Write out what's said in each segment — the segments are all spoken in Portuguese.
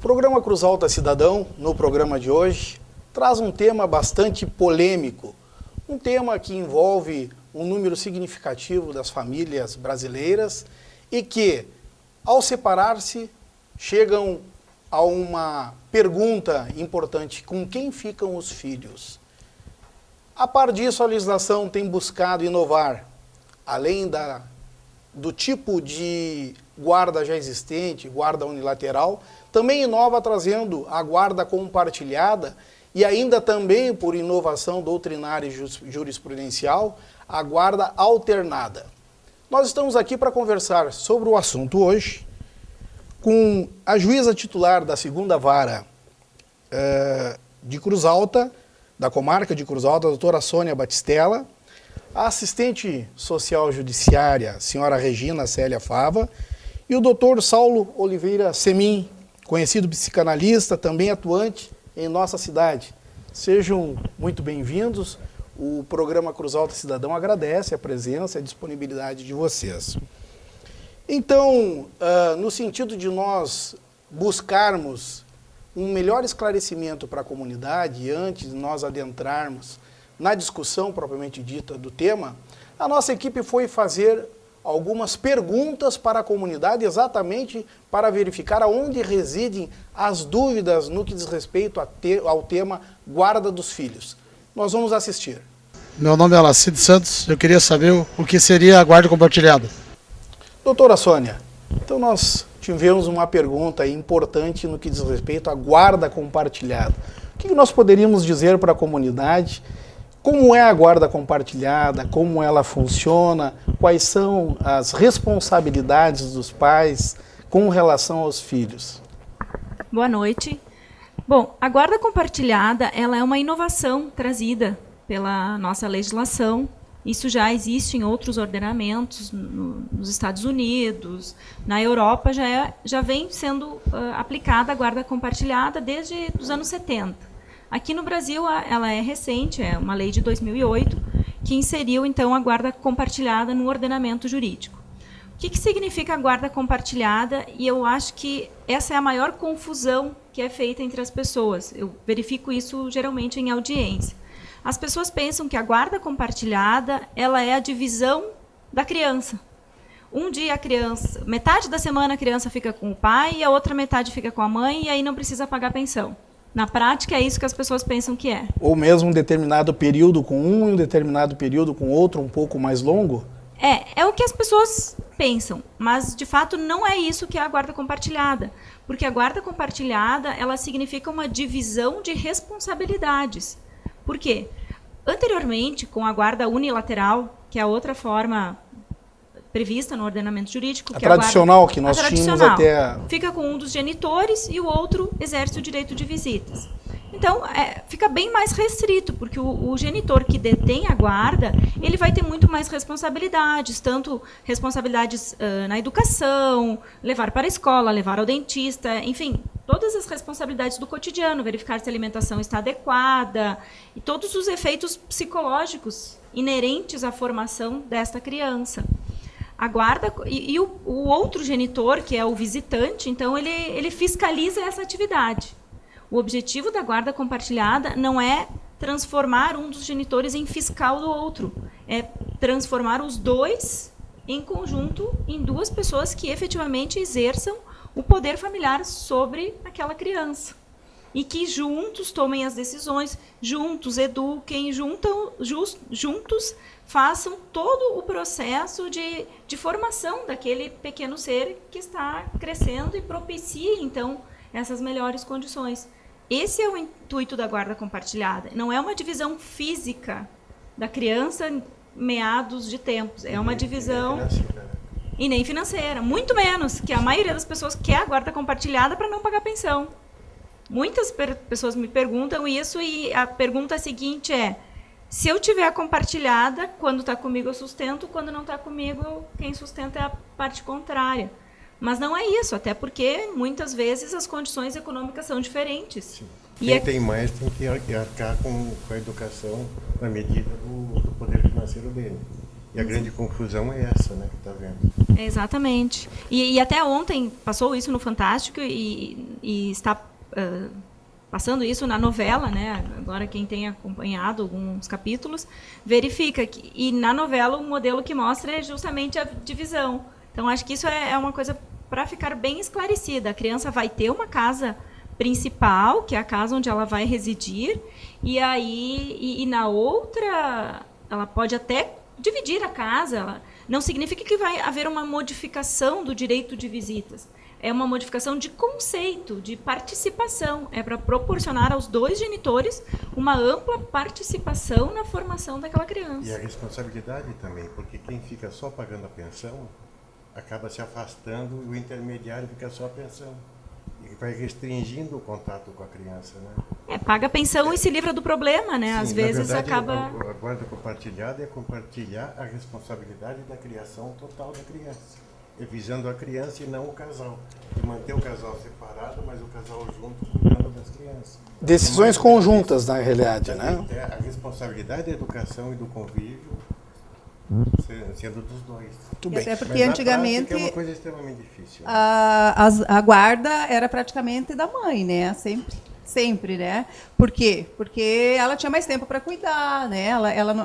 programa Cruz Alta Cidadão, no programa de hoje, traz um tema bastante polêmico, um tema que envolve um número significativo das famílias brasileiras e que, ao separar-se, chegam a uma pergunta importante: com quem ficam os filhos? A par disso, a legislação tem buscado inovar, além do tipo de guarda já existente, guarda unilateral, também inova trazendo a guarda compartilhada e ainda também, por inovação doutrinária e jurisprudencial, a guarda alternada. Nós estamos aqui para conversar sobre o assunto hoje com a juíza titular da 2ª Vara de Cruz Alta, da comarca de Cruz Alta, a doutora Sônia Batistella, a assistente social judiciária, senhora Regina Célia Fava, e o doutor Saulo Oliveira Semin, conhecido psicanalista, também atuante em nossa cidade. Sejam muito bem-vindos. O programa Cruz Alta Cidadão agradece a presença e a disponibilidade de vocês. Então, no sentido de nós buscarmos um melhor esclarecimento para a comunidade, e antes de nós adentrarmos na discussão propriamente dita do tema, a nossa equipe foi fazer algumas perguntas para a comunidade, exatamente para verificar aonde residem as dúvidas no que diz respeito ao tema guarda dos filhos. Nós vamos assistir. Meu nome é Alacide Santos, eu queria saber o que seria a guarda compartilhada. Doutora Sônia, então nós tivemos uma pergunta importante no que diz respeito à guarda compartilhada. O que nós poderíamos dizer para a comunidade? Como é a guarda compartilhada? Como ela funciona? Quais são as responsabilidades dos pais com relação aos filhos? Boa noite. Bom, a guarda compartilhada ela é uma inovação trazida pela nossa legislação. Isso já existe em outros ordenamentos, nos Estados Unidos, na Europa, já vem sendo aplicada a guarda compartilhada desde os anos 70. Aqui no Brasil, ela é recente, é uma lei de 2008, que inseriu, então, a guarda compartilhada no ordenamento jurídico. O que significa a guarda compartilhada? E eu acho que essa é a maior confusão que é feita entre as pessoas. Eu verifico isso, geralmente, em audiência. As pessoas pensam que a guarda compartilhada ela é a divisão da criança. Um dia a criança, metade da semana a criança fica com o pai e a outra metade fica com a mãe e aí não precisa pagar pensão. Na prática, é isso que as pessoas pensam que é. Ou mesmo um determinado período com um e um determinado período com outro, um pouco mais longo? É o que as pessoas pensam, mas de fato não é isso que é a guarda compartilhada. Porque a guarda compartilhada, ela significa uma divisão de responsabilidades. Por quê? Anteriormente, com a guarda unilateral, que é a outra forma prevista no ordenamento jurídico, a tradicional que nós tínhamos até... Fica com um dos genitores e o outro exerce o direito de visitas. Então, fica bem mais restrito, porque o genitor que detém a guarda, ele vai ter muito mais responsabilidades, tanto responsabilidades na educação, levar para a escola, levar ao dentista, enfim, todas as responsabilidades do cotidiano, verificar se a alimentação está adequada, e todos os efeitos psicológicos inerentes à formação desta criança. A guarda e o outro genitor, que é o visitante, então ele fiscaliza essa atividade. O objetivo da guarda compartilhada não é transformar um dos genitores em fiscal do outro, é transformar os dois em conjunto em duas pessoas que efetivamente exerçam o poder familiar sobre aquela criança. E que juntos tomem as decisões, juntos eduquem, juntos façam todo o processo de formação daquele pequeno ser que está crescendo e propicie, então, essas melhores condições. Esse é o intuito da guarda compartilhada. Não é uma divisão física da criança em meados de tempos. É uma divisão... E nem financeira. Muito menos, que a maioria das pessoas quer a guarda compartilhada para não pagar pensão. Muitas pessoas me perguntam isso e a pergunta seguinte é: se eu tiver a compartilhada, quando está comigo eu sustento, quando não está comigo, quem sustenta é a parte contrária. Mas não é isso, até porque muitas vezes as condições econômicas são diferentes. Sim. Quem tem mais tem que arcar com a educação na medida do poder financeiro dele. E a grande confusão é essa, né, que está vendo. Exatamente. E até ontem passou isso no Fantástico e e está passando isso na novela, né? Agora quem tem acompanhado alguns capítulos verifica que, e na novela o modelo que mostra é justamente a divisão. Então acho que isso é uma coisa para ficar bem esclarecida. A criança vai ter uma casa principal, que é a casa onde ela vai residir, e aí e na outra ela pode até dividir a casa. Não significa que vai haver uma modificação do direito de visitas. É uma modificação de conceito, de participação. É para proporcionar aos dois genitores uma ampla participação na formação daquela criança. E a responsabilidade também, porque quem fica só pagando a pensão acaba se afastando e o intermediário fica só a pensão. E vai restringindo o contato com a criança, né? Paga a pensão e se livra do problema, né? Sim, às vezes verdade, acaba... A guarda compartilhada é compartilhar a responsabilidade da criação total da criança, visando a criança e não o casal. E manter o casal separado, mas o casal junto cuidando das crianças. Decisões conjuntas, na realidade, né? A responsabilidade da educação e do convívio sendo dos dois. Muito bem. Até porque Mas na antigamente prática é uma coisa extremamente difícil. Né? a guarda era praticamente da mãe, né? Sempre, né? Por quê? Porque ela tinha mais tempo para cuidar, né? Ela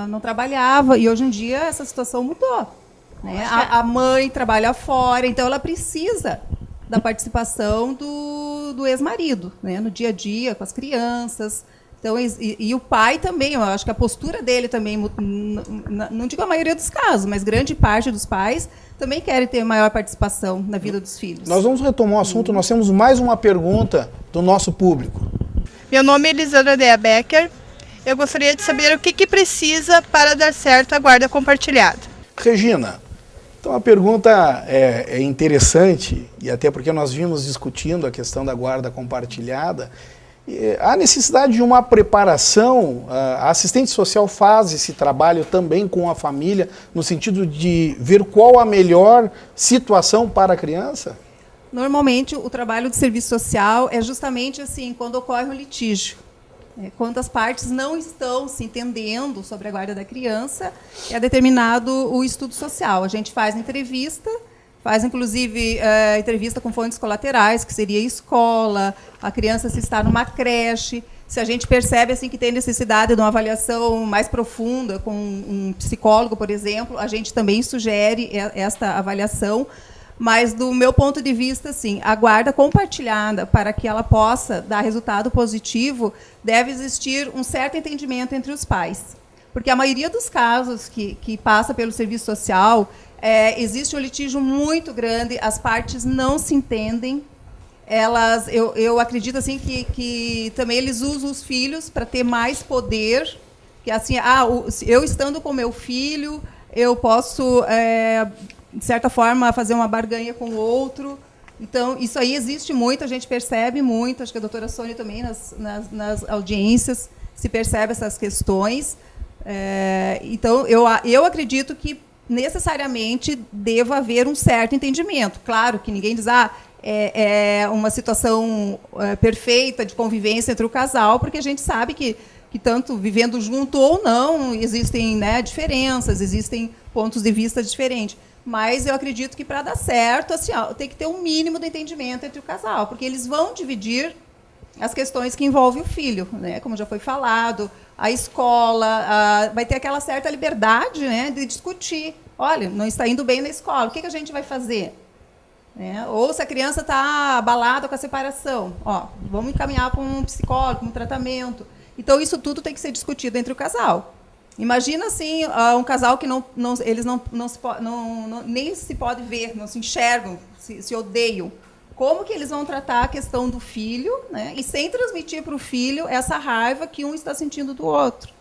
não trabalhava e hoje em dia essa situação mudou. Né? A mãe trabalha fora, então ela precisa da participação do ex-marido, né? No dia a dia, com as crianças. Então, e o pai também, eu acho que a postura dele também, não digo a maioria dos casos, mas grande parte dos pais também querem ter maior participação na vida dos filhos. Nós vamos retomar o assunto, nós temos mais uma pergunta do nosso público. Meu nome é Elisandra Dea Becker. Eu gostaria de saber o que precisa para dar certo a guarda compartilhada. Regina, então a pergunta é interessante, e até porque nós vimos discutindo a questão da guarda compartilhada. Há necessidade de uma preparação, a assistente social faz esse trabalho também com a família, no sentido de ver qual a melhor situação para a criança? Normalmente, o trabalho de serviço social é justamente assim, quando ocorre um litígio. Quando as partes não estão se entendendo sobre a guarda da criança, é determinado o estudo social. A gente faz entrevista, faz, inclusive, entrevista com fontes colaterais, que seria a escola, a criança se está numa creche. Se a gente percebe assim, que tem necessidade de uma avaliação mais profunda, com um psicólogo, por exemplo, a gente também sugere esta avaliação. Mas, do meu ponto de vista, assim, a guarda compartilhada, para que ela possa dar resultado positivo, deve existir um certo entendimento entre os pais. Porque a maioria dos casos que passa pelo serviço social, existe um litígio muito grande, as partes não se entendem. Eu acredito assim, que também eles usam os filhos para ter mais poder. Que assim, eu estando com meu filho, eu posso, de certa forma, fazer uma barganha com o outro. Então, isso aí existe muito, a gente percebe muito, acho que a doutora Sônia também, nas audiências, se percebe essas questões. Então, eu acredito que necessariamente deva haver um certo entendimento. Claro que ninguém diz é uma situação perfeita de convivência entre o casal, porque a gente sabe que tanto vivendo junto ou não, existem, né, diferenças, existem pontos de vista diferentes. Mas eu acredito que, para dar certo, assim, tem que ter um mínimo de entendimento entre o casal, porque eles vão dividir as questões que envolvem o filho, né, como já foi falado, a escola, vai ter aquela certa liberdade, né, de discutir. Olha, não está indo bem na escola, o que a gente vai fazer? Ou se a criança está abalada com a separação, vamos encaminhar para um psicólogo, um tratamento. Então, isso tudo tem que ser discutido entre o casal. Imagina, assim, um casal que eles nem se podem ver, não se enxergam, se odeiam. Como que eles vão tratar a questão do filho, né? E sem transmitir para o filho essa raiva que um está sentindo do outro.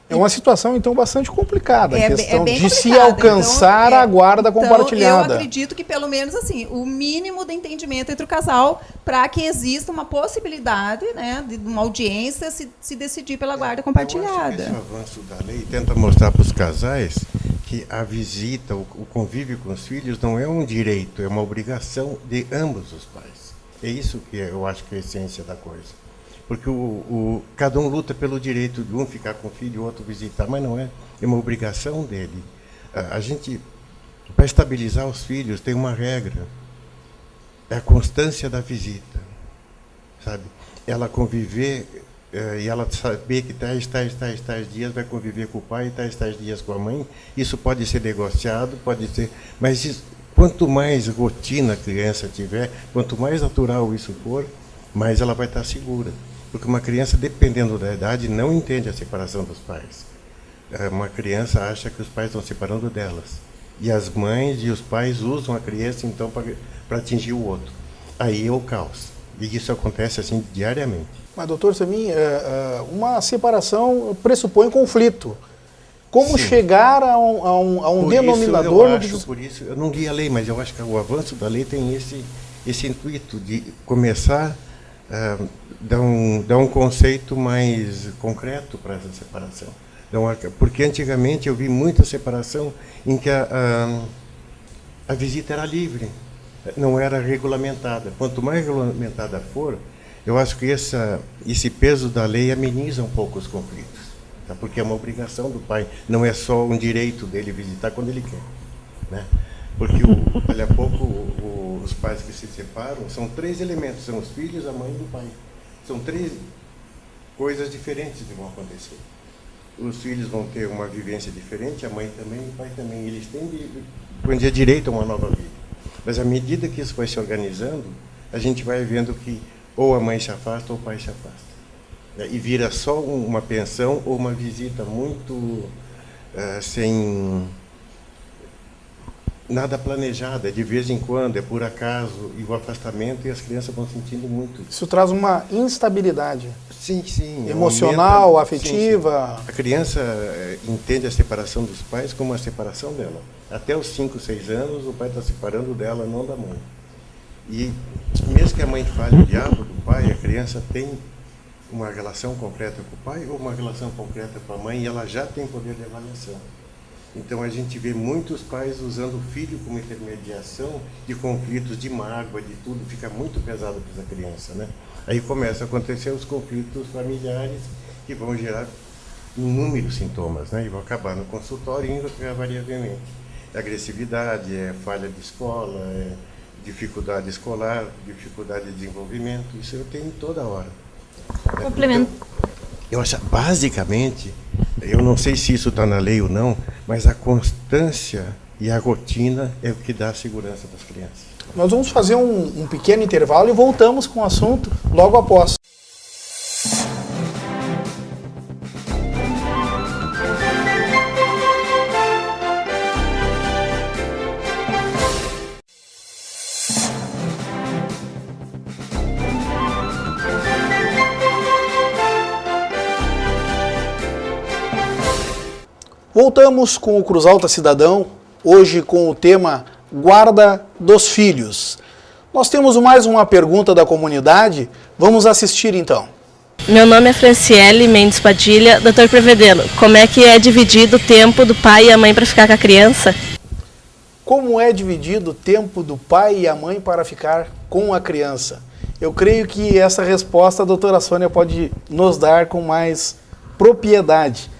É uma situação, então, bastante complicada, a questão de complicada. se alcançar a guarda compartilhada. Eu acredito que, pelo menos, assim, o mínimo de entendimento entre o casal para que exista uma possibilidade, né, de uma audiência se decidir pela guarda compartilhada. Esse avanço da lei tenta mostrar para os casais que a visita, o convívio com os filhos não é um direito, é uma obrigação de ambos os pais. É isso que eu acho que é a essência da coisa. Porque cada um luta pelo direito de um ficar com o filho e o outro visitar, mas não é uma obrigação dele. A gente, para estabilizar os filhos, tem uma regra, é a constância da visita. sabe? Ela conviver e ela saber que tais dias vai conviver com o pai e tais dias com a mãe, isso pode ser negociado, pode ser, mas isso, quanto mais rotina a criança tiver, quanto mais natural isso for, mais ela vai estar segura. Porque uma criança, dependendo da idade, não entende a separação dos pais. Uma criança acha que os pais estão separando delas. E as mães e os pais usam a criança, então, para atingir o outro. Aí é o caos. E isso acontece, assim, diariamente. Mas, doutor Samin, uma separação pressupõe conflito. Como Sim. chegar a um denominador... Por isso, eu não li a lei, mas eu acho que o avanço da lei tem esse intuito de começar a dar um conceito mais concreto para essa separação. Porque antigamente eu vi muita separação em que a visita era livre, não era regulamentada. Quanto mais regulamentada for, eu acho que esse peso da lei ameniza um pouco os conflitos. Tá? Porque é uma obrigação do pai, não é só um direito dele visitar quando ele quer. Né? Porque, olha, há pouco, os pais que se separam, são 3 elementos, são os filhos, a mãe e o pai. São 3 coisas diferentes que vão acontecer. Os filhos vão ter uma vivência diferente, a mãe também e o pai também. Eles têm direito a uma nova vida. Mas à medida que isso vai se organizando, a gente vai vendo que ou a mãe se afasta ou o pai se afasta. E vira só uma pensão ou uma visita muito sem nada planejada, de vez em quando, é por acaso, e o afastamento, e as crianças vão sentindo muito. Isso traz uma instabilidade. Sim, sim. Emocional, afetiva. Sim, sim. A criança entende a separação dos pais como a separação dela. Até os 5, 6 anos, o pai está separando dela, não da mãe. E mesmo que a mãe fale o diabo do pai, a criança tem uma relação concreta com o pai ou uma relação concreta com a mãe, e ela já tem poder de avaliação. Então a gente vê muitos pais usando o filho como intermediação de conflitos, de mágoa, de tudo, fica muito pesado para essa criança, né? Aí começam a acontecer os conflitos familiares que vão gerar inúmeros sintomas, né? E vão acabar no consultório e indo variavelmente. É agressividade, é falha de escola, é dificuldade escolar, dificuldade de desenvolvimento, isso eu tenho toda hora. Complemento. Então, eu acho, basicamente, eu não sei se isso está na lei ou não, mas a constância e a rotina é o que dá a segurança das crianças. Nós vamos fazer um pequeno intervalo e voltamos com o assunto logo após. Voltamos com o Cruz Alta Cidadão, hoje com o tema Guarda dos Filhos. Nós temos mais uma pergunta da comunidade, vamos assistir então. Meu nome é Franciele Mendes Padilha. Doutor Prevedelo, como é que é dividido o tempo do pai e a mãe para ficar com a criança? Como é dividido o tempo do pai e a mãe para ficar com a criança? Eu creio que essa resposta a doutora Sônia pode nos dar com mais propriedade.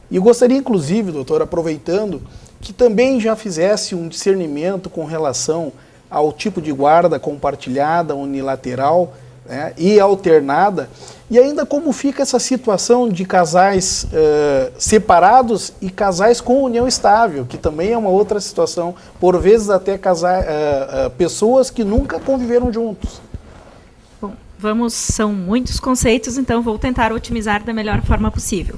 E eu gostaria, inclusive, doutor, aproveitando, que também já fizesse um discernimento com relação ao tipo de guarda compartilhada, unilateral, né, e alternada, e ainda como fica essa situação de casais separados e casais com união estável, que também é uma outra situação, por vezes até pessoas que nunca conviveram juntos. Bom, são muitos conceitos, então vou tentar otimizar da melhor forma possível.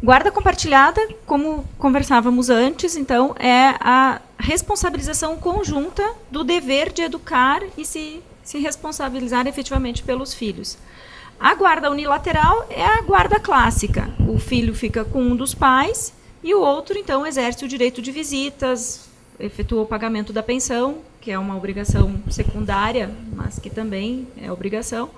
Guarda compartilhada, como conversávamos antes, então, é a responsabilização conjunta do dever de educar e se responsabilizar efetivamente pelos filhos. A guarda unilateral é a guarda clássica. O filho fica com um dos pais e o outro, então, exerce o direito de visitas, efetua o pagamento da pensão, que é uma obrigação secundária, mas que também é obrigação.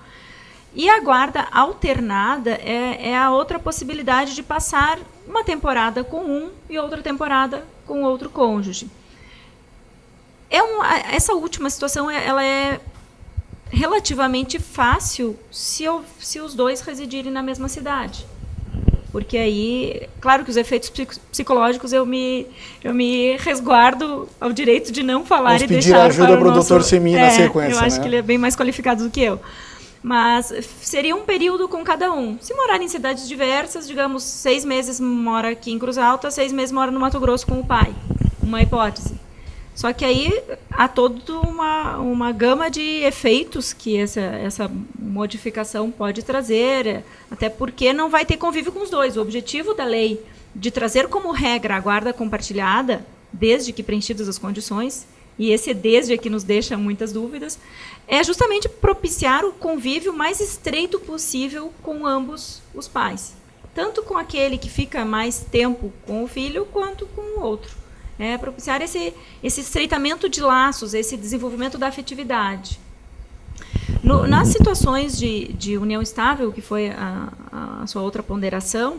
E a guarda alternada é a outra possibilidade de passar uma temporada com um e outra temporada com outro cônjuge. Essa última situação ela é relativamente fácil se os dois residirem na mesma cidade. Porque aí, claro que os efeitos psicológicos eu me resguardo ao direito de não falar. Vamos e deixar ajuda para o doutor Samin na sequência. Eu acho que ele é bem mais qualificado do que eu. Mas seria um período com cada um. Se morar em cidades diversas, digamos, 6 meses mora aqui em Cruz Alta, 6 meses mora no Mato Grosso com o pai. Uma hipótese. Só que aí há toda uma gama de efeitos que essa modificação pode trazer, até porque não vai ter convívio com os dois. O objetivo da lei de trazer como regra a guarda compartilhada, desde que preenchidas as condições, e esse desde aqui nos deixa muitas dúvidas, é justamente propiciar o convívio mais estreito possível com ambos os pais. Tanto com aquele que fica mais tempo com o filho, quanto com o outro. É propiciar esse estreitamento de laços, esse desenvolvimento da afetividade. Nas situações de união estável, que foi a sua outra ponderação,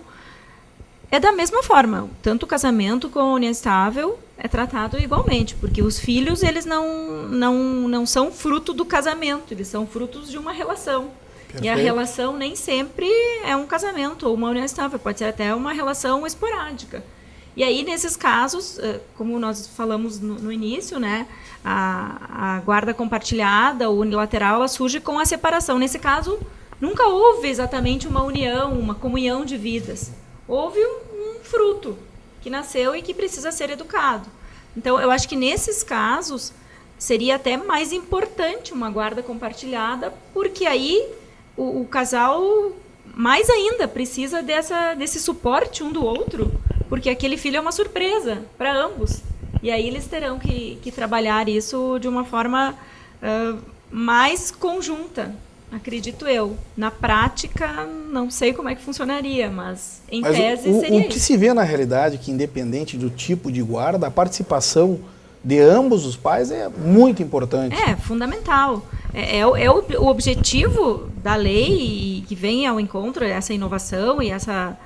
é da mesma forma. Tanto o casamento como a união estável é tratado igualmente, porque os filhos eles não são fruto do casamento, eles são frutos de uma relação. Perfeito. E a relação nem sempre é um casamento ou uma união estável, pode ser até uma relação esporádica. E aí, nesses casos, como nós falamos no início, né, a guarda compartilhada ou unilateral, ela surge com a separação. Nesse caso, nunca houve exatamente uma união, uma comunhão de vidas. Houve um fruto que nasceu e que precisa ser educado. Então, eu acho que nesses casos seria até mais importante uma guarda compartilhada, porque aí o casal, mais ainda, precisa desse suporte um do outro, porque aquele filho é uma surpresa para ambos. E aí eles terão que trabalhar isso de uma forma mais conjunta, acredito eu. Na prática, não sei como é que funcionaria, mas em tese seria isso. O que se vê na realidade é que, independente do tipo de guarda, a participação de ambos os pais é muito importante. É fundamental. O objetivo da lei e que vem ao encontro, essa inovação e essa...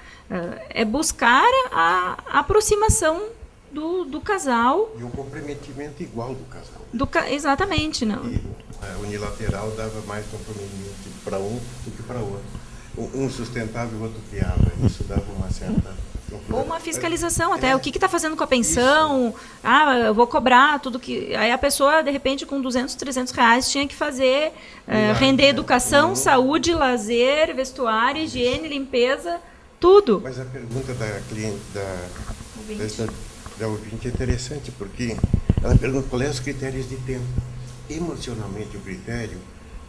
é buscar a aproximação do casal. E o comprometimento igual do casal. Exatamente. Não. E a unilateral dava mais comprometimento para um do que para o outro. Um sustentava e o outro criava. Isso dava uma certa... Ou uma fiscalização até. O que está fazendo com a pensão? Isso. Eu vou cobrar tudo que... Aí a pessoa, de repente, com 200, 300 reais, tinha que fazer, render educação, saúde, lazer, vestuário, higiene, limpeza... Tudo. Mas a pergunta da cliente, da ouvinte é interessante, porque ela pergunta quais são os critérios de tempo. Emocionalmente, o critério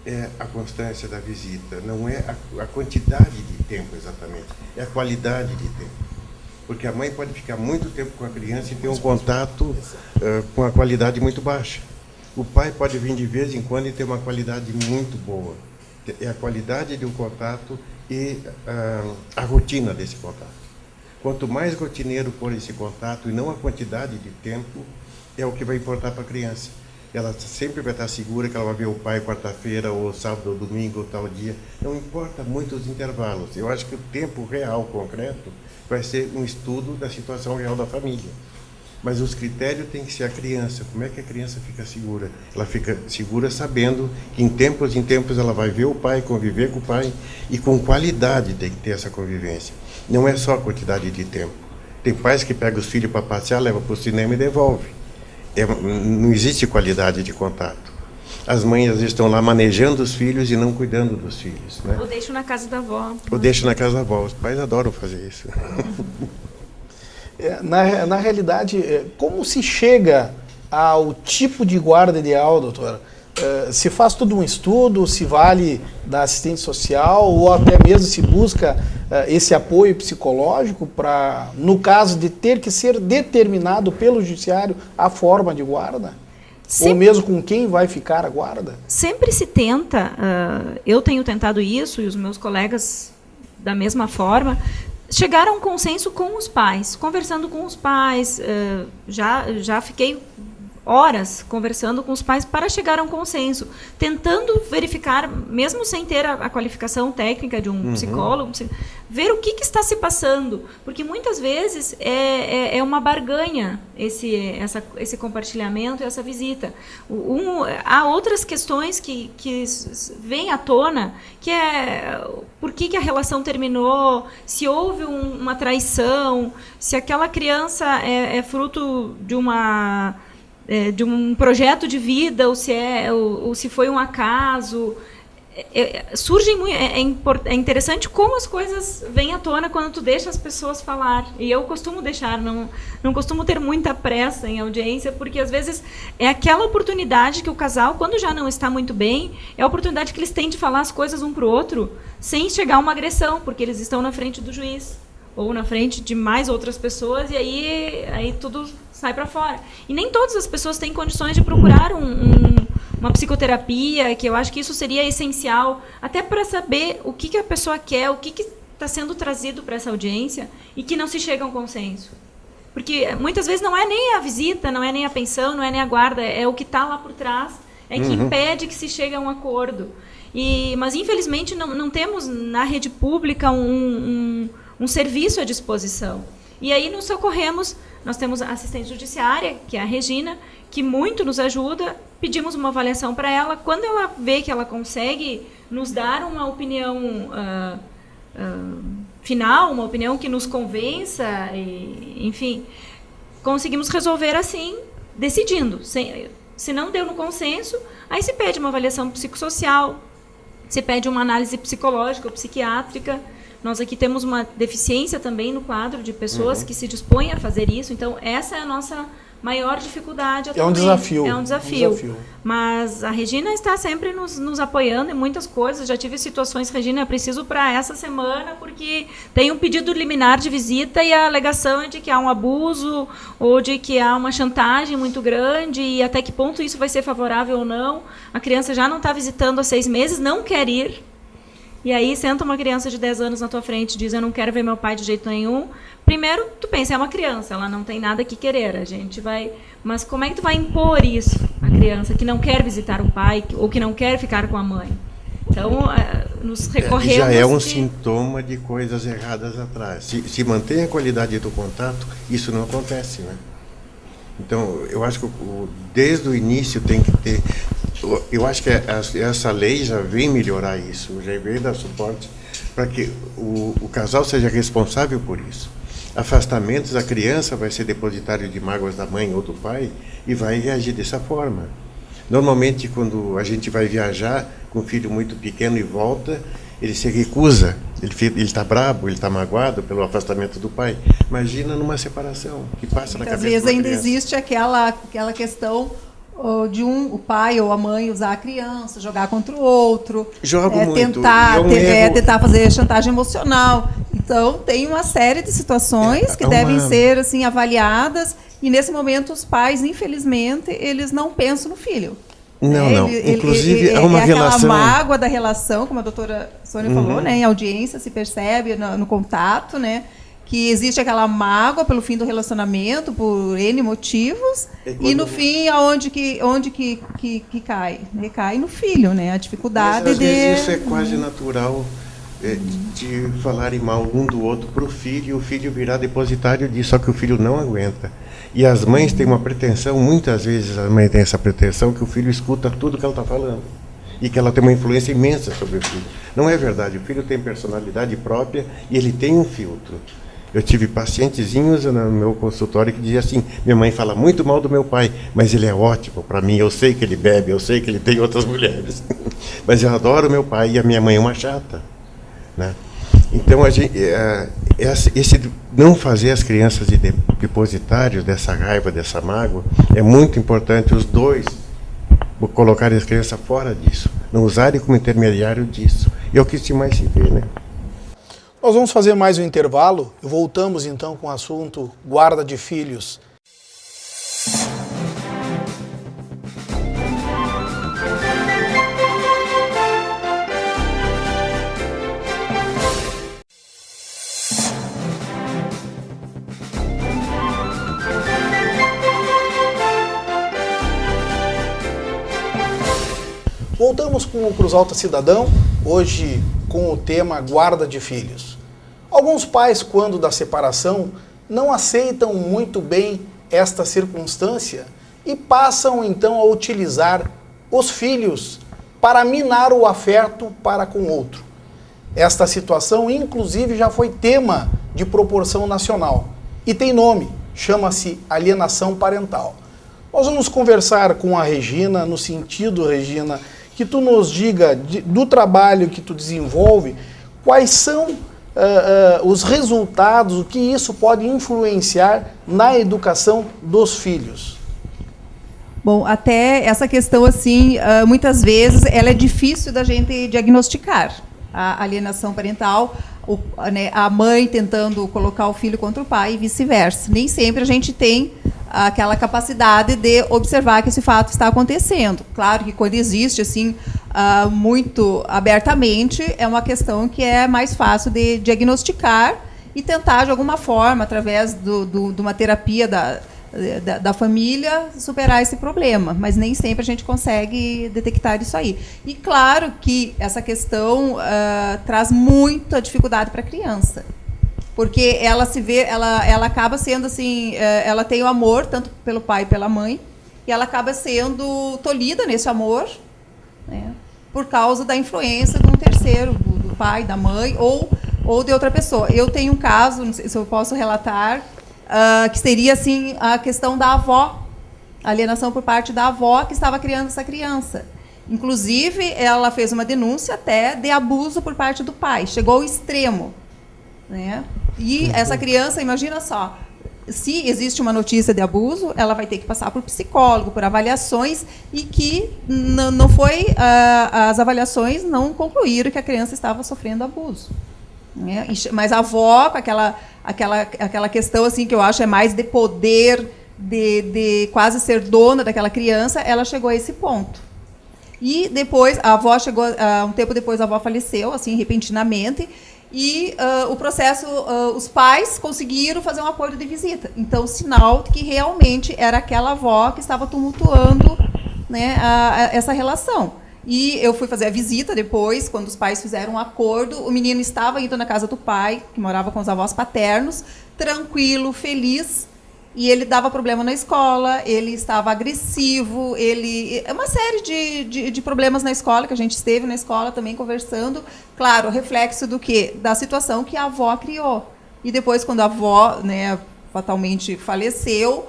é a constância da visita, não é a quantidade de tempo exatamente, é a qualidade de tempo. Porque a mãe pode ficar muito tempo com a criança e ter um contato com a qualidade muito baixa. O pai pode vir de vez em quando e ter uma qualidade muito boa. É a qualidade do contato e a rotina desse contato. Quanto mais rotineiro for esse contato e não a quantidade de tempo, é o que vai importar para a criança. Ela sempre vai estar segura que ela vai ver o pai quarta-feira, ou sábado, ou domingo, ou tal dia. Não importa muito os intervalos. Eu acho que o tempo real, concreto, vai ser um estudo da situação real da família. Mas os critérios têm que ser a criança. Como é que a criança fica segura? Ela fica segura sabendo que em tempos ela vai ver o pai, conviver com o pai, e com qualidade tem que ter essa convivência. Não é só a quantidade de tempo. Tem pais que pegam os filhos para passear, levam para o cinema e devolvem. Não existe qualidade de contato. As mães às vezes estão lá manejando os filhos e não cuidando dos filhos, né? Ou deixam na casa da avó. Ou deixam na casa da avó. Os pais adoram fazer isso. Na realidade, como se chega ao tipo de guarda ideal, doutora? Se faz todo um estudo, se vale da assistente social ou até mesmo se busca esse apoio psicológico para, no caso de ter que ser determinado pelo judiciário a forma de guarda? Ou mesmo com quem vai ficar a guarda? Sempre se tenta, eu tenho tentado isso e os meus colegas da mesma forma, chegar a um consenso com os pais, conversando com os pais, já fiquei horas conversando com os pais para chegar a um consenso, tentando verificar, mesmo sem ter a qualificação técnica de um psicólogo, ver o que está se passando, porque muitas vezes é uma barganha esse compartilhamento e essa visita. Há outras questões que vêm à tona, que é por que a relação terminou, se houve uma traição, se aquela criança é fruto de um projeto de vida ou se foi um acaso. é interessante como as coisas vêm à tona quando tu deixa as pessoas falar. E eu costumo deixar, não costumo ter muita pressa em audiência, porque às vezes é aquela oportunidade que o casal, quando já não está muito bem, é a oportunidade que eles têm de falar as coisas um para o outro, sem chegar a uma agressão, porque eles estão na frente do juiz, ou na frente de mais outras pessoas, e aí tudo sai para fora. E nem todas as pessoas têm condições de procurar uma psicoterapia, que eu acho que isso seria essencial, até para saber o que a pessoa quer, o que está sendo trazido para essa audiência, e que não se chega a um consenso. Porque muitas vezes não é nem a visita, não é nem a pensão, não é nem a guarda, é o que está lá por trás, é que impede que se chegue a um acordo. Mas, infelizmente, não temos na rede pública um serviço à disposição. E aí nos socorremos, nós temos a assistente judiciária, que é a Regina, que muito nos ajuda, pedimos uma avaliação para ela. Quando ela vê que ela consegue nos dar uma opinião final, uma opinião que nos convença, enfim, conseguimos resolver assim, decidindo. Se não deu no consenso, aí se pede uma avaliação psicossocial, se pede uma análise psicológica ou psiquiátrica. Nós aqui temos uma deficiência também no quadro de pessoas que se dispõem a fazer isso. Então, essa é a nossa maior dificuldade atualmente. É um desafio. Mas a Regina está sempre nos apoiando em muitas coisas. Já tive situações, Regina, eu preciso para essa semana, porque tem um pedido liminar de visita e a alegação é de que há um abuso ou de que há uma chantagem muito grande, e até que ponto isso vai ser favorável ou não. A criança já não está visitando há 6 meses, não quer ir. E aí senta uma criança de 10 anos na tua frente e diz: eu não quero ver meu pai de jeito nenhum. Primeiro, tu pensa, é uma criança, ela não tem nada que querer. A gente vai... Mas como é que tu vai impor isso à criança que não quer visitar o pai ou que não quer ficar com a mãe? Então, nos recorremos... Já é um sintoma de coisas erradas atrás. Se mantém a qualidade do contato, isso não acontece, né? Então, eu acho que desde o início tem que ter... Eu acho que essa lei já vem melhorar isso, já vem dar suporte para que o casal seja responsável por isso. Afastamentos, a criança vai ser depositário de mágoas da mãe ou do pai e vai reagir dessa forma. Normalmente, quando a gente vai viajar com um filho muito pequeno e volta, ele se recusa, ele está bravo, ele está magoado pelo afastamento do pai. Imagina numa separação, que passa na cabeça da criança. Às vezes ainda existe aquela questão de o pai ou a mãe usar a criança, jogar contra o outro, tentar fazer chantagem emocional. Então, tem uma série de situações que devem ser assim avaliadas, e nesse momento os pais, infelizmente, eles não pensam no filho. Não. Inclusive, há uma relação... aquela mágoa da relação, como a doutora Sônia falou, né, em audiência se percebe no contato, né, que existe aquela mágoa pelo fim do relacionamento, por N motivos, e no fim, onde que cai? Recai no filho, né? A dificuldade Mas, às vezes, isso é quase natural, de falarem mal um do outro para o filho, e o filho virar depositário disso, só que o filho não aguenta. E as mães têm uma pretensão, muitas vezes a mãe tem essa pretensão, que o filho escuta tudo que ela está falando, e que ela tem uma influência imensa sobre o filho. Não é verdade, o filho tem personalidade própria e ele tem um filtro. Eu tive pacientezinhos no meu consultório que diziam assim: minha mãe fala muito mal do meu pai, mas ele é ótimo para mim, eu sei que ele bebe, eu sei que ele tem outras mulheres, mas eu adoro meu pai e a minha mãe é uma chata, né? Então, esse não fazer as crianças de depositários dessa raiva, dessa mágoa, é muito importante. Os dois colocarem as crianças fora disso, não usarem como intermediário disso. E é o que mais se vê, né? Nós vamos fazer mais um intervalo e voltamos então com o assunto guarda de filhos. Voltamos com o Cruz Alta Cidadão, hoje com o tema guarda de filhos. Alguns pais, quando da separação, não aceitam muito bem esta circunstância e passam então a utilizar os filhos para minar o afeto para com outro. Esta situação, inclusive, já foi tema de proporção nacional e tem nome, chama-se alienação parental. Nós vamos conversar com a Regina, no sentido, Regina, que tu nos diga do trabalho que tu desenvolve, quais são os resultados, o que isso pode influenciar na educação dos filhos. Bom, até essa questão, assim, muitas vezes ela é difícil da gente diagnosticar. A alienação parental, a mãe tentando colocar o filho contra o pai e vice-versa. Nem sempre a gente tem aquela capacidade de observar que esse fato está acontecendo. Claro que quando existe assim muito abertamente, é uma questão que é mais fácil de diagnosticar e tentar, de alguma forma, através de uma terapia da família, superar esse problema. Mas nem sempre a gente consegue detectar isso aí. E claro que essa questão traz muita dificuldade para a criança. Porque ela se vê, ela acaba sendo assim, ela tem o amor tanto pelo pai e pela mãe, e ela acaba sendo tolhida nesse amor, né, por causa da influência de um terceiro, do pai, da mãe ou de outra pessoa. Eu tenho um caso, não sei se eu posso relatar, que seria assim a questão da avó, a alienação por parte da avó que estava criando essa criança. Inclusive, ela fez uma denúncia até de abuso por parte do pai, chegou ao extremo, né? E essa criança, imagina só, se existe uma notícia de abuso, ela vai ter que passar por psicólogo, por avaliações, e que não foi, as avaliações não concluíram que a criança estava sofrendo abuso, né? Mas a avó, com aquela questão assim que eu acho é mais de poder, de quase ser dona daquela criança, ela chegou a esse ponto. E depois, a avó chegou, um tempo depois a avó faleceu, assim, repentinamente, e o processo, os pais conseguiram fazer um acordo de visita. Então, sinal que realmente era aquela avó que estava tumultuando, né, essa relação. E eu fui fazer a visita depois, quando os pais fizeram um acordo. O menino estava indo na casa do pai, que morava com os avós paternos, tranquilo, feliz, e ele dava problema na escola, ele estava agressivo, uma série de problemas na escola, que a gente esteve na escola também conversando. Claro, reflexo do quê? Da situação que a avó criou. E depois, quando a avó, né, fatalmente faleceu,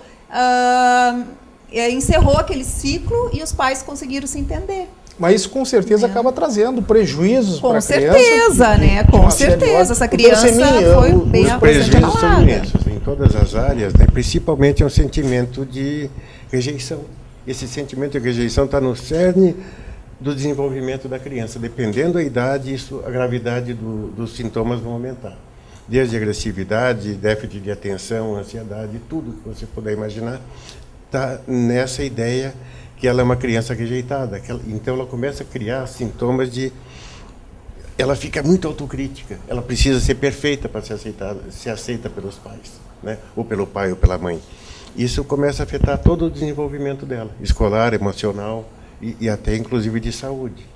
encerrou aquele ciclo e os pais conseguiram se entender. Mas isso com certeza acaba trazendo prejuízos para a criança. Com certeza, né? Com certeza. Essa criança foi bem Os prejuízos são imensos em todas as áreas, né? Principalmente é um sentimento de rejeição. Esse sentimento de rejeição está no cerne do desenvolvimento da criança. Dependendo da idade, a gravidade dos sintomas vão aumentar. Desde agressividade, déficit de atenção, ansiedade, tudo que você puder imaginar, está nessa ideia que ela é uma criança rejeitada. Então, ela começa a criar sintomas de... Ela fica muito autocrítica. Ela precisa ser perfeita para ser aceita pelos pais, né? Ou pelo pai ou pela mãe. Isso começa a afetar todo o desenvolvimento dela, escolar, emocional e até, inclusive, de saúde.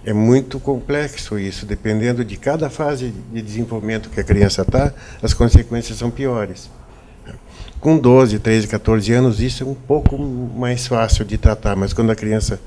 É muito complexo isso. Dependendo de cada fase de desenvolvimento que a criança está, as consequências são piores. Com 12, 13, 14 anos, isso é um pouco mais fácil de tratar, mas quando a criança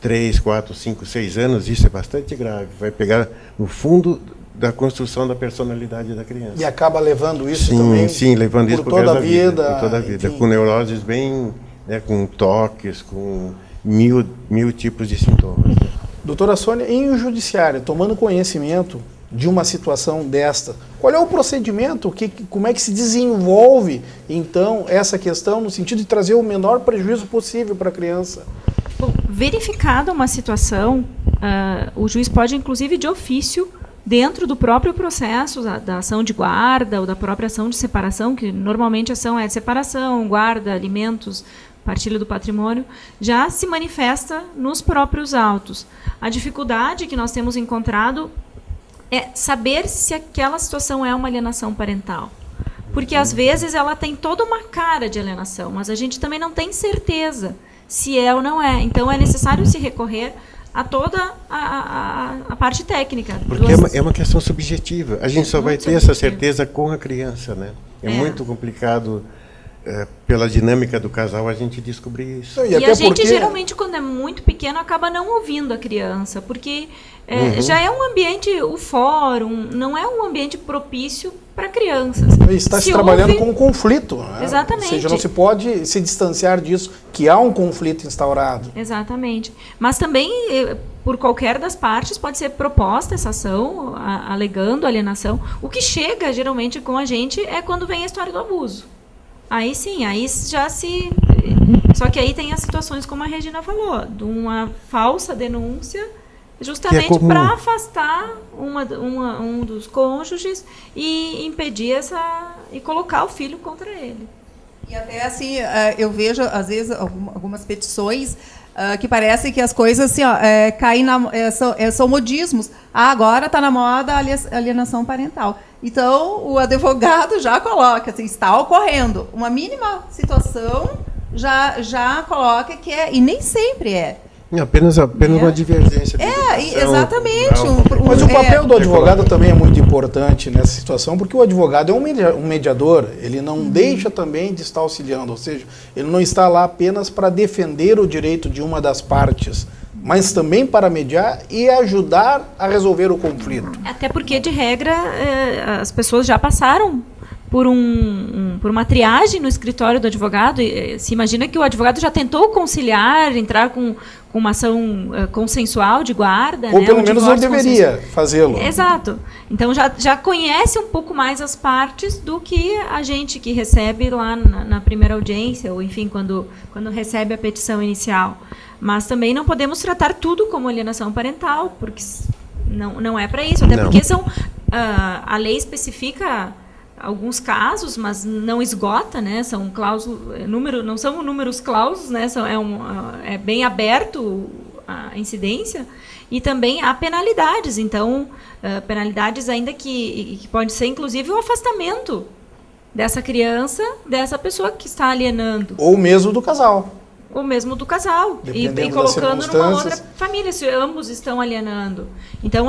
3, 4, 5, 6 anos, isso é bastante grave. Vai pegar no fundo da construção da personalidade da criança. E acaba levando isso também levando isso por toda a vida. Por toda a vida, com neuroses bem, né, com toques, com mil tipos de sintomas. Doutora Sônia, em um judiciário, tomando conhecimento de uma situação desta, qual é o procedimento, como é que se desenvolve, então, essa questão no sentido de trazer o menor prejuízo possível para a criança? Bom, verificada uma situação, o juiz pode, inclusive, de ofício, dentro do próprio processo da ação de guarda ou da própria ação de separação, que normalmente a ação é de separação, guarda, alimentos, partilha do patrimônio, já se manifesta nos próprios autos. A dificuldade que nós temos encontrado é saber se aquela situação é uma alienação parental. Porque, às vezes, ela tem toda uma cara de alienação, mas a gente também não tem certeza se é ou não é. Então, é necessário se recorrer a toda a parte técnica. Porque é uma questão subjetiva. A gente só vai ter essa certeza com a criança, né? É muito complicado pela dinâmica do casal, a gente descobrir isso. E E até a gente, porque- geralmente, quando é muito pequeno, acaba não ouvindo a criança, porque já é um ambiente, o fórum, não é um ambiente propício para crianças. Está se trabalhando com um conflito. Né? Exatamente. Ou seja, não se pode se distanciar disso, que há um conflito instaurado. Exatamente. Mas também, por qualquer das partes, pode ser proposta essa ação, alegando alienação. O que chega, geralmente, com a gente é quando vem a história do abuso. Aí sim, aí já se... Só que aí tem as situações, como a Regina falou, de uma falsa denúncia, justamente comum. para afastar um dos cônjuges e impedir e colocar o filho contra ele. E até assim, eu vejo, às vezes, algumas petições que parece que as coisas assim, caem são modismos. Agora está na moda a alienação parental. Então, o advogado já coloca, assim, está ocorrendo. Uma mínima situação já coloca que é, e nem sempre é. Apenas uma divergência. de educação, exatamente. cultural. Mas o papel do advogado também é muito importante nessa situação, porque o advogado é um mediador, ele não deixa também de estar auxiliando, ou seja, ele não está lá apenas para defender o direito de uma das partes, mas também para mediar e ajudar a resolver o conflito. Até porque, de regra, as pessoas já passaram por uma triagem no escritório do advogado. Se imagina que o advogado já tentou conciliar, entrar com uma ação consensual de guarda. Ou né, pelo um menos não divórcio deveria fazê-lo. Exato. Então já conhece um pouco mais as partes do que a gente que recebe lá na primeira audiência, ou enfim, quando recebe a petição inicial. Mas também não podemos tratar tudo como alienação parental, porque não é para isso. Até porque a lei especifica alguns casos, mas não esgota, né? São não são números clausos, né? É bem aberto a incidência, e também há penalidades. Então, penalidades ainda que pode ser inclusive o afastamento dessa criança, dessa pessoa que está alienando. Ou mesmo do casal. Ou mesmo do casal. E Dependendo das colocando numa circunstâncias. outra família, se ambos estão alienando. Então,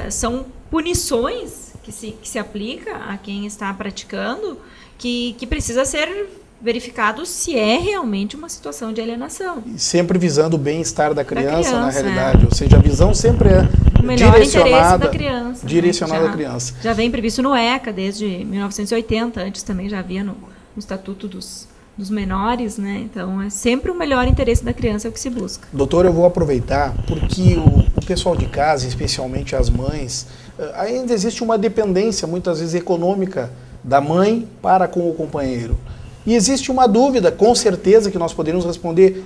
são punições que se aplica a quem está praticando, que precisa ser verificado se é realmente uma situação de alienação. E sempre visando o bem-estar da criança, na criança, realidade. Ou seja, a visão sempre é O melhor interesse direcionada, da criança. direcionada né? à criança. Já vem previsto no ECA desde 1980, antes também já havia no Estatuto dos Menores, né? Então é sempre o melhor interesse da criança é o que se busca. Doutor, eu vou aproveitar porque o pessoal de casa, especialmente as mães, ainda existe uma dependência, muitas vezes econômica, da mãe para com o companheiro. E existe uma dúvida, com certeza, que nós poderíamos responder.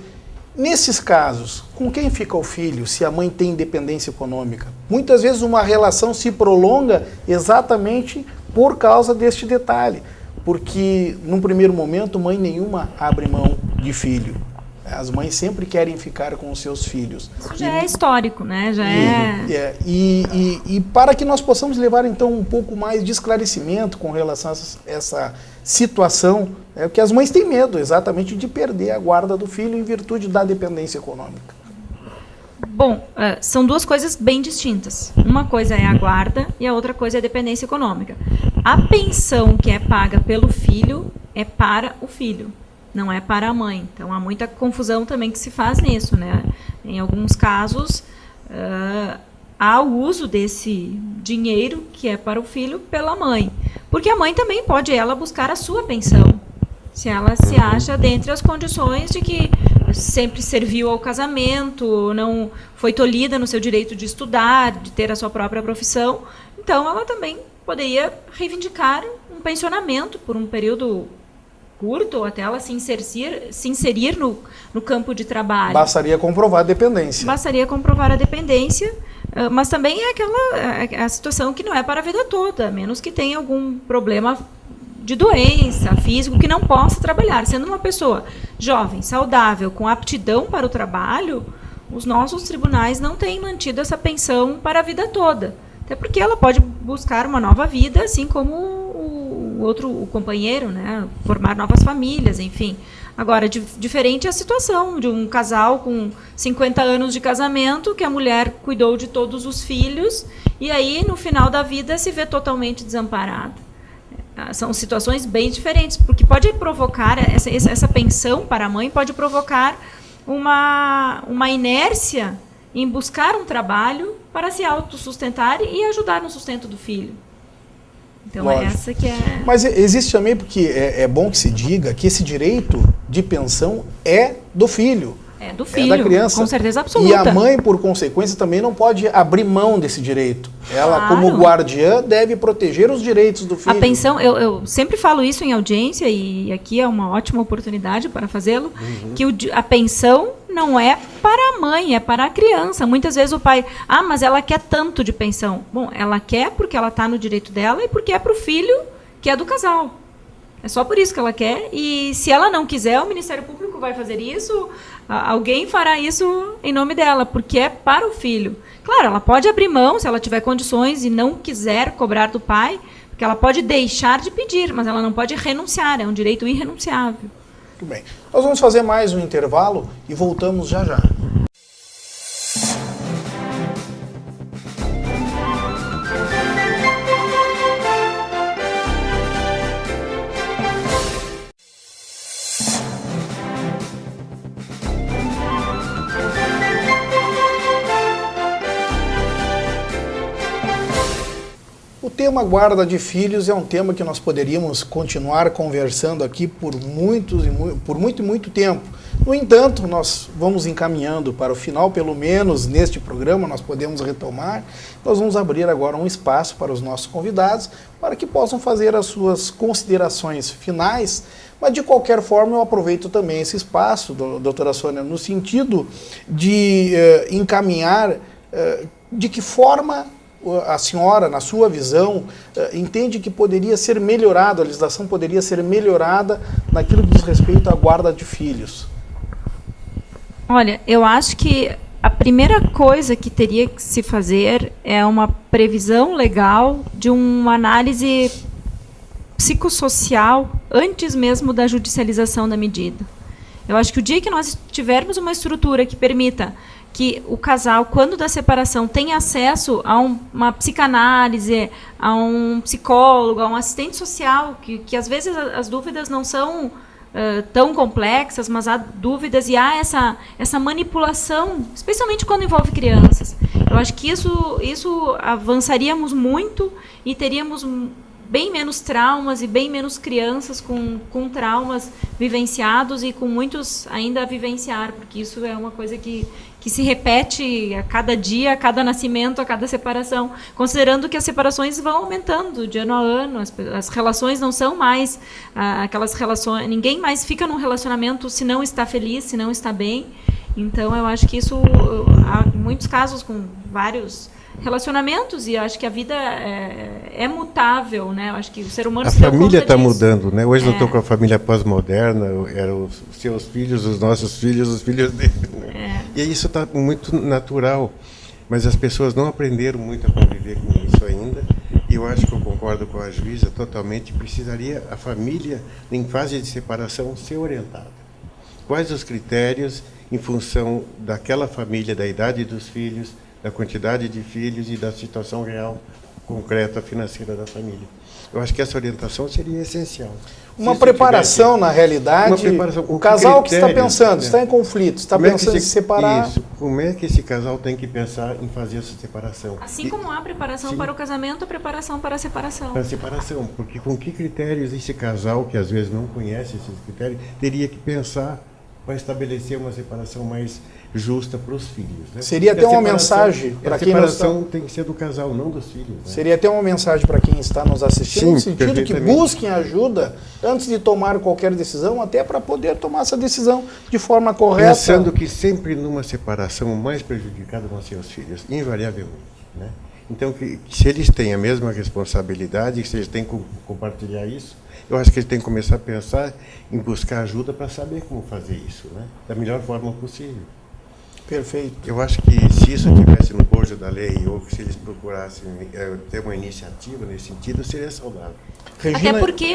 Nesses casos, com quem fica o filho se a mãe tem dependência econômica? Muitas vezes uma relação se prolonga exatamente por causa deste detalhe. Porque, num primeiro momento, mãe nenhuma abre mão de filho. As mães sempre querem ficar com os seus filhos. Isso já é histórico, né? E para que nós possamos levar, então, um pouco mais de esclarecimento com relação a essa situação, é que as mães têm medo, exatamente, de perder a guarda do filho em virtude da dependência econômica. Bom, são duas coisas bem distintas. Uma coisa é a guarda e a outra coisa é a dependência econômica. A pensão que é paga pelo filho é para o filho, não é para a mãe. Então, há muita confusão também que se faz nisso, né? Em alguns casos, há o uso desse dinheiro que é para o filho pela mãe. Porque a mãe também pode buscar a sua pensão, se ela se acha dentre as condições de que sempre serviu ao casamento, não foi tolhida no seu direito de estudar, de ter a sua própria profissão. Então, ela também poderia reivindicar um pensionamento por um período curto, ou até ela se inserir no campo de trabalho. Bastaria comprovar a dependência. Bastaria comprovar a dependência, mas também é a situação que não é para a vida toda, a menos que tenha algum problema de doença, físico, que não possa trabalhar. Sendo uma pessoa jovem, saudável, com aptidão para o trabalho, os nossos tribunais não têm mantido essa pensão para a vida toda. Até porque ela pode buscar uma nova vida, assim como o companheiro, né? Formar novas famílias, enfim. Agora, diferente a situação de um casal com 50 anos de casamento, que a mulher cuidou de todos os filhos, e aí, no final da vida, se vê totalmente desamparada. são situações bem diferentes, porque pode provocar, essa pensão para a mãe pode provocar uma inércia em buscar um trabalho para se autossustentar e ajudar no sustento do filho. Então, Lógico. essa que é... Mas existe também, porque é bom que se diga que esse direito de pensão é do filho. É do filho, é da criança. com certeza absoluta. E a mãe, por consequência, também não pode abrir mão desse direito. Ela, Claro. como guardiã, deve proteger os direitos do filho. A pensão, eu sempre falo isso em audiência, e aqui é uma ótima oportunidade para fazê-lo, que a pensão não é para a mãe, é para a criança. Muitas vezes o pai, mas ela quer tanto de pensão. Bom, ela quer porque ela está no direito dela e porque é para o filho que é do casal. É só por isso que ela quer, e se ela não quiser, o Ministério Público vai fazer isso, alguém fará isso em nome dela, porque é para o filho. Claro, ela pode abrir mão, se ela tiver condições e não quiser cobrar do pai, porque ela pode deixar de pedir, mas ela não pode renunciar, é um direito irrenunciável. Muito bem. Nós vamos fazer mais um intervalo e voltamos já já. O tema guarda de filhos é um tema que nós poderíamos continuar conversando aqui por muito tempo. No entanto, nós vamos encaminhando para o final, pelo menos neste programa nós podemos retomar. Nós vamos abrir agora um espaço para os nossos convidados, para que possam fazer as suas considerações finais, mas de qualquer forma eu aproveito também esse espaço, doutora Sônia, no sentido de encaminhar de que forma a senhora, na sua visão, entende que poderia ser melhorada, a legislação poderia ser melhorada naquilo que diz respeito à guarda de filhos? Olha, eu acho que a primeira coisa que teria que se fazer é uma previsão legal de uma análise psicossocial antes mesmo da judicialização da medida. Eu acho que o dia que nós tivermos uma estrutura que permita que o casal, quando da separação, tenha acesso a uma psicanálise, a um psicólogo, a um assistente social, que às vezes as dúvidas não são tão complexas, mas há dúvidas e há essa manipulação, especialmente quando envolve crianças. Eu acho que isso avançaríamos muito e teríamos bem menos traumas e bem menos crianças com traumas vivenciados e com muitos ainda a vivenciar, porque isso é uma coisa que se repete a cada dia, a cada nascimento, a cada separação, considerando que as separações vão aumentando de ano a ano, as relações não são mais aquelas relações, ninguém mais fica num relacionamento se não está feliz, se não está bem. Então eu acho que isso, há muitos casos com vários relacionamentos, e eu acho que a vida é mutável, né? Eu acho que o ser humano a se deu família conta está disso. mudando, né? Hoje eu estou com a família pós-moderna, eram os seus filhos, os nossos filhos, os filhos dele. Né? E isso está muito natural, mas as pessoas não aprenderam muito a conviver com isso ainda. E eu acho que eu concordo com a juíza totalmente. Precisaria a família, em fase de separação, ser orientada. Quais os critérios em função daquela família, da idade dos filhos, da quantidade de filhos e da situação real, concreta, financeira da família. Eu acho que essa orientação seria essencial. Uma preparação, na realidade, o casal que está pensando, está em conflito, está pensando em se separar. Isso, como é que esse casal tem que pensar em fazer essa separação? Assim como há preparação para o casamento, a preparação para a separação. Para a separação, porque com que critérios esse casal, que às vezes não conhece esses critérios, teria que pensar para estabelecer uma separação mais justa para os filhos. Né? Seria até uma mensagem para quem nos está... A separação tem que ser do casal, não dos filhos. Né? Seria até uma mensagem para quem está nos assistindo, Sim, no sentido que busquem ajuda antes de tomar qualquer decisão, até para poder tomar essa decisão de forma correta. Pensando que sempre numa separação o mais prejudicado vão ser os filhos, invariavelmente. Né? Então, que se eles têm a mesma responsabilidade, se eles têm que compartilhar isso, eu acho que eles têm que começar a pensar em buscar ajuda para saber como fazer isso, né? Da melhor forma possível. Perfeito. Eu acho que se isso estivesse no bojo da lei, ou que se eles procurassem ter uma iniciativa nesse sentido, seria saudável. Regina... Até porque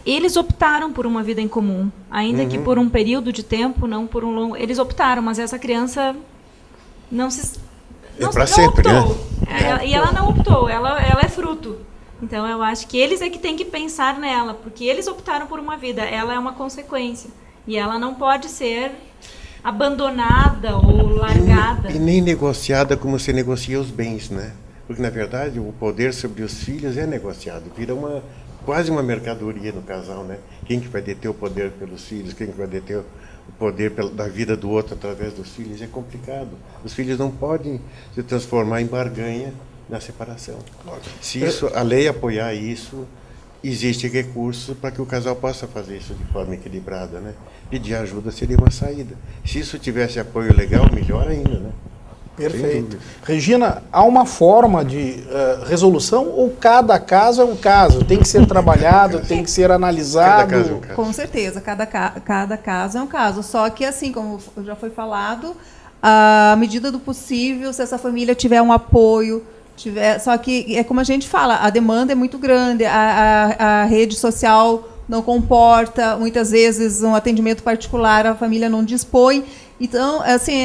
eles optaram por uma vida em comum, ainda que por um período de tempo, não por um longo... Eles optaram, mas essa criança não para sempre, optou. né? E ela não optou, ela é fruto Então, eu acho que eles é que têm que pensar nela, porque eles optaram por uma vida, ela é uma consequência. E ela não pode ser abandonada ou largada. E nem negociada como se negocia os bens, né? Porque, na verdade, o poder sobre os filhos é negociado, vira quase uma mercadoria no casal, né? Quem que vai deter o poder pelos filhos, quem que vai deter o poder da vida do outro através dos filhos, é complicado. Os filhos não podem se transformar em barganha na separação. Se a lei apoiar isso, existe recurso para que o casal possa fazer isso de forma equilibrada, né? Pedir ajuda seria uma saída. Se isso tivesse apoio legal, melhor ainda, né? Perfeito. Regina, há uma forma de resolução ou cada caso é um caso? Tem que ser trabalhado, tem que ser analisado? Cada caso é um caso. Com certeza, cada caso é um caso. Só que, assim, como já foi falado, à medida do possível, se essa família tiver um apoio, só que é como a gente fala, a demanda é muito grande, a rede social não comporta, muitas vezes um atendimento particular a família não dispõe. Então, assim,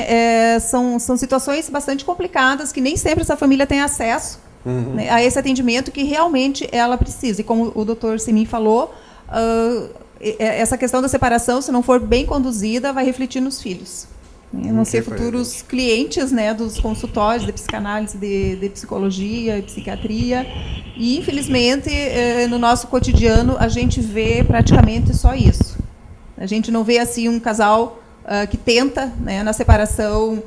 são situações bastante complicadas que nem sempre essa família tem acesso, né, a esse atendimento que realmente ela precisa. E como o doutor Semin falou, essa questão da separação, se não for bem conduzida, vai refletir nos filhos. Vão ser futuros clientes, né, dos consultórios de psicanálise, de psicologia e psiquiatria. E, infelizmente, no nosso cotidiano, a gente vê praticamente só isso. A gente não vê assim um casal que tenta, né, na separação,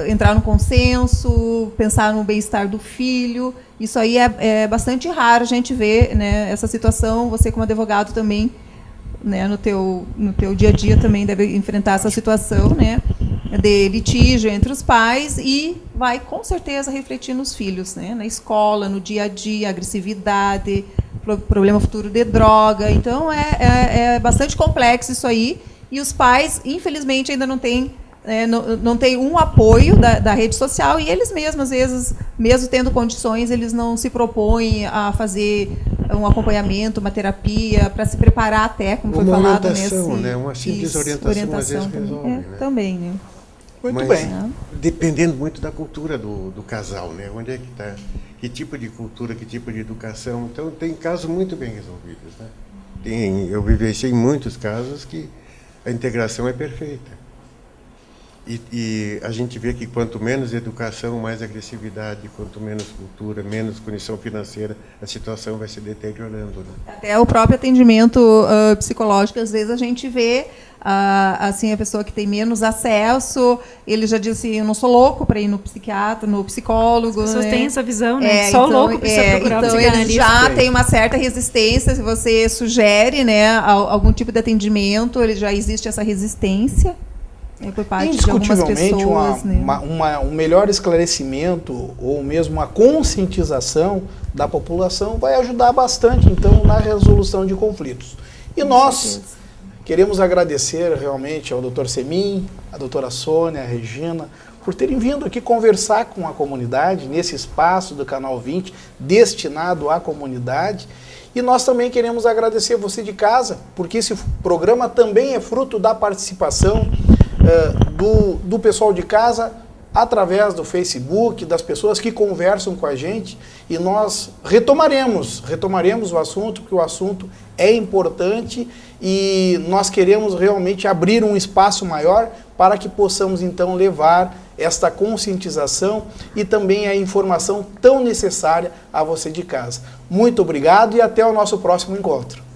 entrar no consenso, pensar no bem-estar do filho. Isso aí é bastante raro a gente ver, né, essa situação. Você, como advogado, também, né, no teu dia a dia também deve enfrentar essa situação, né, de litígio entre os pais, e vai com certeza refletir nos filhos, né, na escola, no dia a dia, agressividade, problema futuro de droga. Então é bastante complexo isso aí, e os pais, infelizmente, ainda não têm um apoio da rede social, e eles mesmos, às vezes, mesmo tendo condições, eles não se propõem a fazer um acompanhamento, uma terapia, para se preparar até, como foi falado. Orientação, né? Uma simples orientação às vezes resolve. Né? Também, né? Muito bem. Dependendo muito da cultura do casal, né? Onde é que está? Que tipo de cultura, que tipo de educação. Então, tem casos muito bem resolvidos, né? Eu vivenciei muitos casos que a integração é perfeita. E a gente vê que quanto menos educação, mais agressividade, quanto menos cultura, menos condição financeira, a situação vai se deteriorando. Né? Até o próprio atendimento psicológico, às vezes a gente vê assim, a pessoa que tem menos acesso, ele já diz assim, eu não sou louco para ir no psiquiatra, no psicólogo. As pessoas, né, têm essa visão, né? Só então, louco precisa procurar então ele já tem uma certa resistência. Se você sugere, né, algum tipo de atendimento, ele já existe essa resistência. Por parte indiscutivelmente, de pessoas, um melhor esclarecimento ou mesmo uma conscientização da população vai ajudar bastante, então, na resolução de conflitos. E nós queremos agradecer realmente ao Dr. Semin, a doutora Sônia, a Regina, por terem vindo aqui conversar com a comunidade nesse espaço do Canal 20 destinado à comunidade. E nós também queremos agradecer você de casa, porque esse programa também é fruto da participação do pessoal de casa, através do Facebook, das pessoas que conversam com a gente, e nós retomaremos o assunto, porque o assunto é importante e nós queremos realmente abrir um espaço maior para que possamos então levar esta conscientização e também a informação tão necessária a você de casa. Muito obrigado e até o nosso próximo encontro.